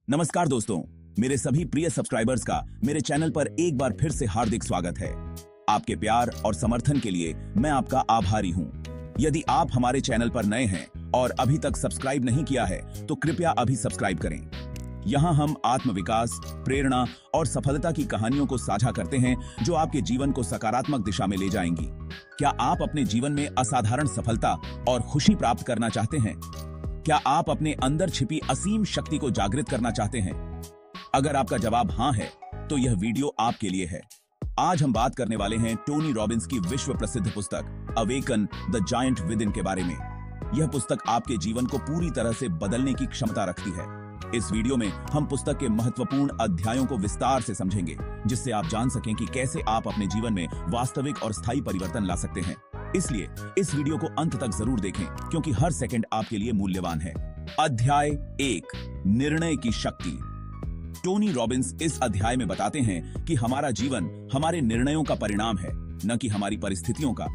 नमस्कार दोस्तों, मेरे सभी प्रिय सब्सक्राइबर्स का मेरे चैनल पर एक बार फिर से हार्दिक स्वागत है। आपके प्यार और समर्थन के लिए मैं आपका आभारी हूं। यदि आप हमारे चैनल पर नए हैं और अभी तक सब्सक्राइब नहीं किया है तो कृपया अभी सब्सक्राइब करें। यहाँ हम आत्मविकास, प्रेरणा और सफलता की कहानियों को साझा करते हैं जो आपके जीवन को सकारात्मक दिशा में ले जाएंगी। क्या आप अपने जीवन में असाधारण सफलता और खुशी प्राप्त करना चाहते हैं? क्या आप अपने अंदर छिपी असीम शक्ति को जागृत करना चाहते हैं? अगर आपका जवाब हाँ है तो यह वीडियो आपके लिए है। आज हम बात करने वाले हैं टोनी रॉबिन्स की विश्व प्रसिद्ध पुस्तक awaken the giant with in के बारे में। यह पुस्तक आपके जीवन को पूरी तरह से बदलने की क्षमता रखती है। इस वीडियो में हम पुस्तक के महत्वपूर्ण अध्यायों को विस्तार से समझेंगे, जिससे आप जान सकें कि कैसे आप अपने जीवन में वास्तविक और स्थायी परिवर्तन ला सकते हैं। इसलिए इस वीडियो को अंत तक जरूर देखें, क्योंकि हर सेकंड आपके लिए मूल्यवान है। अध्याय 1, निर्णय की शक्ति। टोनी रॉबिन्स इस अध्याय में बताते हैं कि हमारा जीवन हमारे निर्णयों का परिणाम है, न कि हमारी परिस्थितियों का।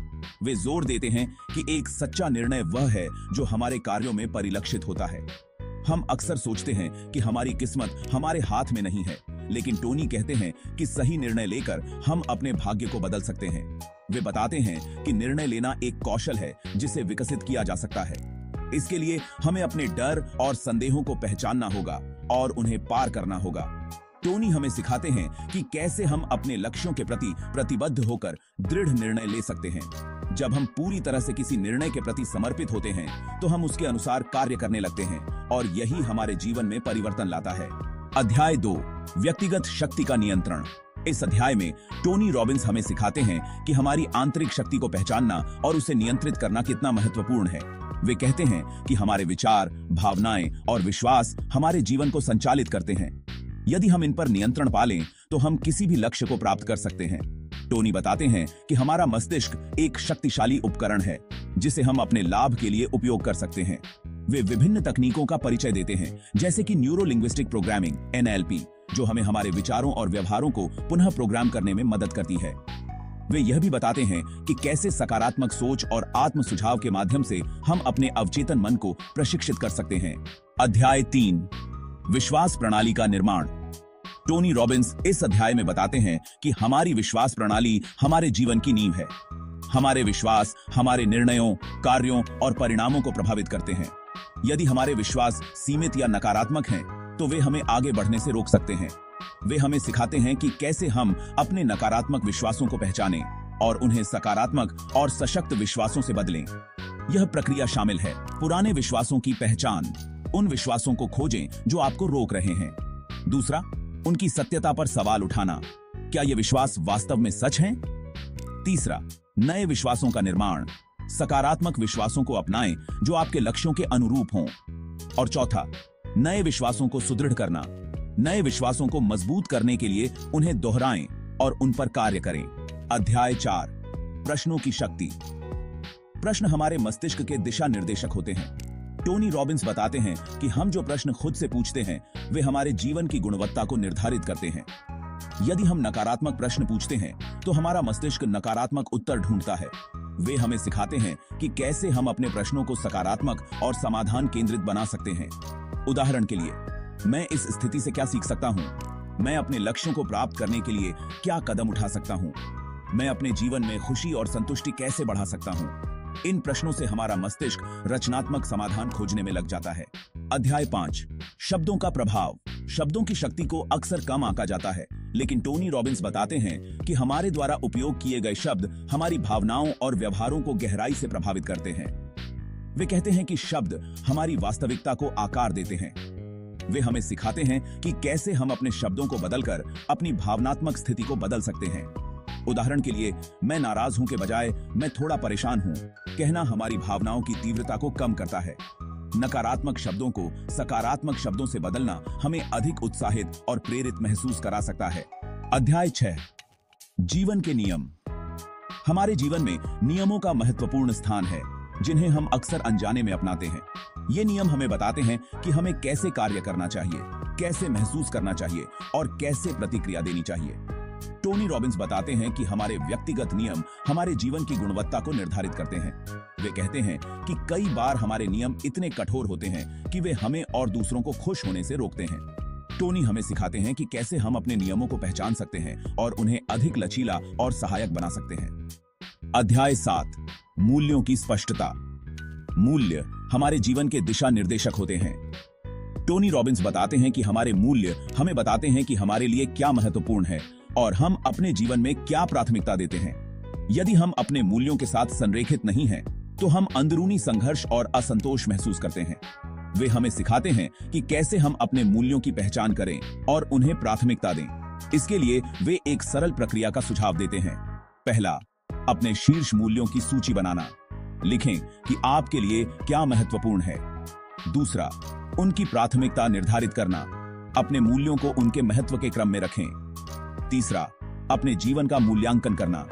वे जोर देते हैं कि एक सच्चा निर्णय वह है जो हमारे कार्यों में परिलक्षित होता है। हम अक्सर सोचते हैं कि हमारी किस्मत हमारे हाथ में नहीं है, लेकिन टोनी कहते हैं कि सही निर्णय लेकर हम अपने भाग्य को बदल सकते हैं। वे बताते हैं कि निर्णय लेना एक कौशल है जिसे विकसित किया जा सकता है। इसके लिए हमें अपने डर और संदेहों को पहचानना होगा और उन्हें पार करना होगा। टोनी हमें सिखाते हैं कि कैसे हम अपने लक्ष्यों के प्रति प्रतिबद्ध होकर दृढ़ निर्णय ले सकते हैं। जब हम पूरी तरह से किसी निर्णय के प्रति समर्पित होते हैं तो हम उसके अनुसार कार्य करने लगते हैं और यही हमारे जीवन में परिवर्तन लाता है। अध्याय 2, व्यक्तिगत शक्ति का नियंत्रण। इस अध्याय में टोनी रॉबिन्स हमें सिखाते हैं कि हमारी आंतरिक शक्ति को पहचानना और उसे नियंत्रित करना कितना महत्वपूर्ण है। वे कहते हैं कि हमारे विचार, भावनाएं और विश्वास हमारे जीवन को संचालित करते हैं। यदि हम इन पर नियंत्रण पा लें तो हम किसी भी लक्ष्य को प्राप्त कर सकते हैं। टोनी बताते हैं कि हमारा मस्तिष्क एक शक्तिशाली उपकरण है जिसे हम अपने लाभ के लिए उपयोग कर सकते हैं। वे विभिन्न तकनीकों का परिचय देते हैं, जैसे कि न्यूरो लिंग्विस्टिक प्रोग्रामिंग (NLP), जो हमें हमारे विचारों और व्यवहारों को पुनः प्रोग्राम करने में मदद करती है। वे यह भी बताते हैं कि कैसे सकारात्मक सोच और आत्म सुझाव के माध्यम से हम अपने अवचेतन मन को प्रशिक्षित कर सकते हैं। अध्याय 3, विश्वास प्रणाली का निर्माण। टोनी रॉबिन्स इस अध्याय में बताते हैं कि हमारी विश्वास प्रणाली हमारे जीवन की नींव है। हमारे विश्वास हमारे निर्णयों, कार्यों और परिणामों को प्रभावित करते हैं। यदि हमारे विश्वास सीमित या नकारात्मक हैं, तो वे हमें आगे बढ़ने से रोक सकते हैं। वे हमें सिखाते हैं कि कैसे हम अपने नकारात्मक विश्वासों को पहचानें और उन्हें सकारात्मक और सशक्त विश्वासों से बदलें। यह प्रक्रिया शामिल है पुराने विश्वासों की पहचान, उन विश्वासों को खोजें जो आपको रोक रहे हैं। दूसरा, उनकी सत्यता पर सवाल उठाना, क्या ये विश्वास वास्तव में सच हैं? तीसरा, नए विश्वासों का निर्माण, सकारात्मक विश्वासों को अपनाएं जो आपके लक्ष्यों के अनुरूप हों। और चौथा, नए विश्वासों को सुदृढ़ करना, नए विश्वासों को मजबूत करने के लिए उन्हें दोहराएं और उन पर कार्य करें। अध्याय 4, प्रश्नों की शक्ति। प्रश्न हमारे मस्तिष्क के दिशा निर्देशक होते हैं। टोनी रॉबिन्स बताते हैं कि हम जो प्रश्न खुद से पूछते हैं वे हमारे जीवन की गुणवत्ता को निर्धारित करते हैं। यदि हम नकारात्मक प्रश्न पूछते हैं तो हमारा मस्तिष्क नकारात्मक उत्तर ढूंढता है। वे हमें सिखाते हैं कि कैसे हम अपने प्रश्नों को सकारात्मक और समाधान केंद्रित बना सकते हैं। उदाहरण के लिए, मैं इस स्थिति से क्या सीख सकता हूं? मैं अपने लक्ष्यों को प्राप्त करने के लिए क्या कदम उठा सकता हूं? मैं अपने जीवन में खुशी और संतुष्टि कैसे बढ़ा सकता हूं? इन प्रश्नों से हमारा मस्तिष्क रचनात्मक समाधान खोजने में लग जाता है। अध्याय 5, शब्दों का प्रभाव। शब्दों की शक्ति को अक्सर कम आंका जाता है, लेकिन टोनी रॉबिन्स बताते हैं कि हमारे द्वारा उपयोग किए गए शब्द हमारी भावनाओं और व्यवहारों को गहराई से प्रभावित करते हैं। वे कहते हैं कि शब्द हमारी वास्तविकता को आकार देते हैं। वे हमें सिखाते हैं कि कैसे हम अपने शब्दों को बदलकर अपनी भावनात्मक स्थिति को बदल सकते हैं। उदाहरण के लिए, मैं नाराज हूं के बजाय मैं थोड़ा परेशान हूं कहना हमारी भावनाओं की तीव्रता को कम करता है। नकारात्मक शब्दों को सकारात्मक शब्दों से बदलना हमें अधिक उत्साहित और प्रेरित महसूस करा सकता है। अध्याय 6, जीवन के नियम। हमारे जीवन में नियमों का महत्वपूर्ण स्थान है, जिन्हें हम अक्सर अनजाने में अपनाते हैं। ये नियम हमें बताते हैं कि हमें कैसे कार्य करना चाहिए, कैसे महसूस करना चाहिए और कैसे प्रतिक्रिया देनी चाहिए। टोनी रॉबिन्स बताते हैं कि हमारे व्यक्तिगत नियम हमारे जीवन की गुणवत्ता को निर्धारित करते हैं। वे कहते हैं कि कई बार हमारे नियम इतने कठोर होते हैं कि वे हमें और दूसरों को खुश होने से रोकते हैं। टोनी हमें सिखाते हैं कि कैसे हम अपने नियमों को पहचान सकते हैं और उन्हें अधिक लचीला और सहायक बना सकते हैं। अध्याय 7, मूल्यों की स्पष्टता। मूल्य हमारे जीवन के दिशा निर्देशक होते हैं। टोनी रॉबिन्स बताते हैं कि हमारे मूल्य हमें बताते हैं कि हमारे लिए क्या महत्वपूर्ण है और हम अपने जीवन में क्या प्राथमिकता देते हैं। यदि हम अपने मूल्यों के साथ संरेखित नहीं हैं, तो हम अंदरूनी संघर्ष और असंतोष महसूस करते हैं। वे हमें सिखाते हैं कि कैसे हम अपने मूल्यों की पहचान करें और उन्हें प्राथमिकता दें। इसके लिए वे एक सरल प्रक्रिया का सुझाव देते हैं। पहला, अपने शीर्ष मूल्यों की सूची बनाना। लिखें कि आपके लिए क्या महत्वपूर्ण है। दूसरा, उनकी प्राथमिकता निर्धारित करना। अपने मूल्यों को उनके महत्व के क्रम में रखें। तीसरा, अपने जीवन का मूल्यांकन करना।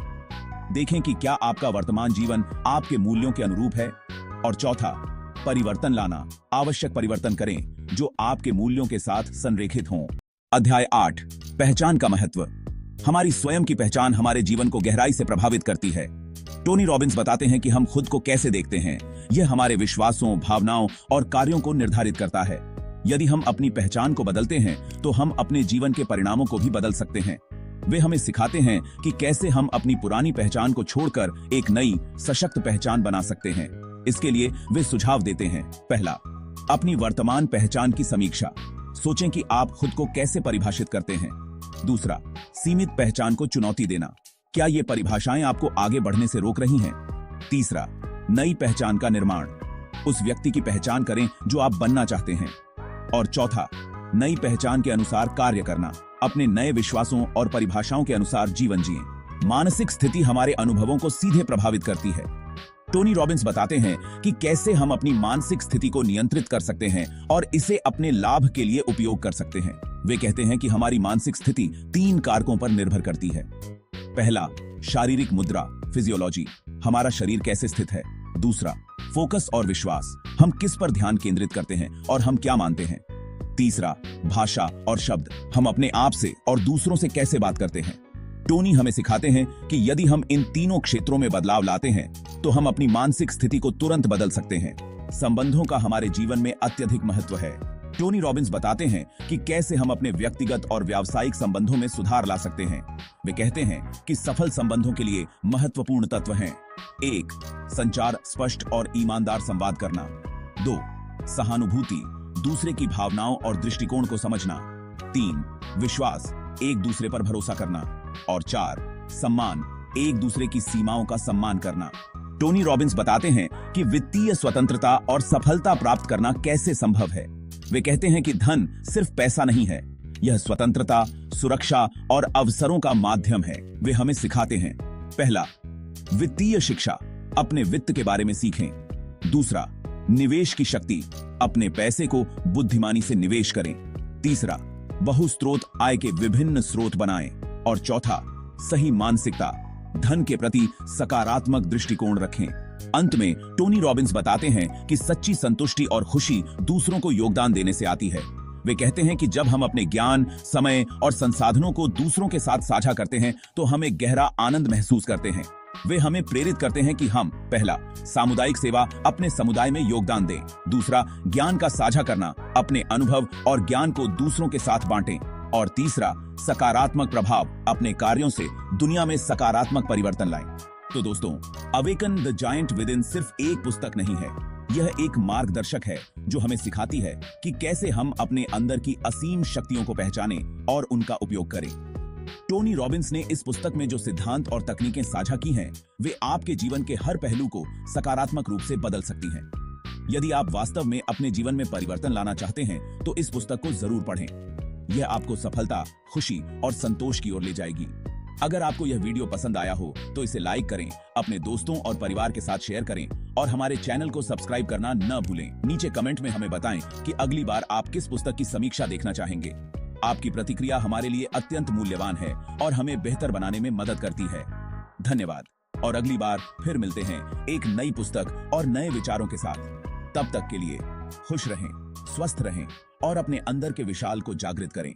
देखें कि क्या आपका वर्तमान जीवन आपके मूल्यों के अनुरूप है। और चौथा, परिवर्तन लाना। आवश्यक परिवर्तन करें जो आपके मूल्यों के साथ संरेखित हों। अध्याय 8, पहचान का महत्व। हमारी स्वयं की पहचान हमारे जीवन को गहराई से प्रभावित करती है। टोनी रॉबिन्स बताते हैं कि हम खुद को कैसे देखते हैं, यह हमारे विश्वासों, भावनाओं और कार्यों को निर्धारित करता है। यदि हम अपनी पहचान को बदलते हैं, तो हम अपने जीवन के परिणामों को भी बदल सकते हैं। वे हमें सिखाते हैं कि कैसे हम अपनी पुरानी पहचान को छोड़कर एक नई, सशक्त पहचान बना सकते हैं। इसके लिए वे सुझाव देते हैं। पहला, अपनी वर्तमान पहचान की समीक्षा। सोचें कि आप खुद को कैसे परिभाषित करते हैं। दूसरा, सीमित पहचान को चुनौती देना। क्या ये परिभाषाएं आपको आगे बढ़ने से रोक रही हैं? तीसरा, नई पहचान का निर्माण। उस व्यक्ति की पहचान करें जो आप बनना चाहते हैं। और चौथा, नई पहचान के अनुसार कार्य करना। अपने नए विश्वासों और परिभाषाओं के अनुसार जीवन जिएं। मानसिक स्थिति हमारे अनुभवों को सीधे प्रभावित करती है। टोनी रॉबिन्स बताते हैं कि कैसे हम अपनी मानसिक स्थिति को नियंत्रित कर सकते हैं और इसे अपने लाभ के लिए उपयोग कर सकते हैं। वे कहते हैं कि हमारी मानसिक स्थिति 3 कारकों पर निर्भर करती है। पहला, शारीरिक मुद्रा, फिजियोलॉजी। हमारा शरीर कैसे स्थित है। दूसरा, फोकस और विश्वास। हम किस पर ध्यान केंद्रित करते हैं और हम क्या मानते हैं। तीसरा, भाषा और शब्द। हम अपने आप से और दूसरों से कैसे बात करते हैं। टोनी हमें सिखाते हैं कि यदि हम इन तीनों क्षेत्रों में बदलाव लाते हैं, तो हम अपनी मानसिक स्थिति को तुरंत बदल सकते हैं। संबंधों का हमारे जीवन में अत्यधिक महत्व है। टोनी रॉबिन्स बताते हैं कि कैसे हम अपने व्यक्तिगत और व्यावसायिक संबंधों में सुधार ला सकते हैं। वे कहते हैं कि सफल संबंधों के लिए महत्वपूर्ण तत्व हैं। 1, संचार, स्पष्ट और ईमानदार संवाद करना। 2, सहानुभूति, दूसरे की भावनाओं और दृष्टिकोण को समझना। 3, विश्वास, एक दूसरे पर भरोसा करना। और 4, सम्मान, एक दूसरे की सीमाओं का सम्मान करना। टोनी रॉबिन्स बताते हैं कि वित्तीय स्वतंत्रता और सफलता प्राप्त करना कैसे संभव है। वे कहते हैं कि धन सिर्फ पैसा नहीं है, यह स्वतंत्रता, सुरक्षा और अवसरों का माध्यम है। वे हमें सिखाते हैं। पहला, वित्तीय शिक्षा, अपने वित्त के बारे में सीखें। दूसरा, निवेश की शक्ति, अपने पैसे को बुद्धिमानी से निवेश करें। तीसरा, बहुस्रोत आय के विभिन्न स्रोत बनाएं। और चौथा, सही मानसिकता, धन के प्रति सकारात्मक दृष्टिकोण रखें। अंत में टोनी रॉबिन्स बताते हैं कि सच्ची संतुष्टि और खुशी दूसरों को योगदान देने से आती है। वे कहते हैं कि जब हम अपने ज्ञान, समय और संसाधनों को दूसरों के साथ साझा करते हैं, तो हम एक गहरा आनंद महसूस करते हैं। वे हमें प्रेरित करते हैं कि हम पहला, सामुदायिक सेवा, अपने समुदाय में योगदान दें। दूसरा, ज्ञान का साझा करना, अपने अनुभव और ज्ञान को दूसरों के साथ बांटें। और तीसरा, सकारात्मक प्रभाव, अपने कार्यों से दुनिया में सकारात्मक परिवर्तन लाएं। तो दोस्तों, awaken the giant with in सिर्फ एक पुस्तक नहीं है, यह एक मार्गदर्शक है जो हमें सिखाती है कि कैसे हम अपने अंदर की असीम शक्तियों को पहचानें और उनका उपयोग करें। टोनी रॉबिन्स ने इस पुस्तक में जो सिद्धांत और तकनीकें साझा की हैं, वे आपके जीवन के हर पहलू को सकारात्मक रूप से बदल सकती हैं। यदि आप वास्तव में अपने जीवन में परिवर्तन लाना चाहते हैं, तो इस पुस्तक को जरूर पढ़ें। यह आपको सफलता, खुशी और संतोष की ओर ले जाएगी। अगर आपको यह वीडियो पसंद आया हो तो इसे लाइक करें, अपने दोस्तों और परिवार के साथ शेयर करें और हमारे चैनल को सब्सक्राइब करना न भूलें। नीचे कमेंट में हमें बताएं कि अगली बार आप किस पुस्तक की समीक्षा देखना चाहेंगे। आपकी प्रतिक्रिया हमारे लिए अत्यंत मूल्यवान है और हमें बेहतर बनाने में मदद करती है। धन्यवाद और अगली बार फिर मिलते हैं एक नई पुस्तक और नए विचारों के साथ। तब तक के लिए खुश रहें, स्वस्थ रहें और अपने अंदर के विशाल को जागृत करें।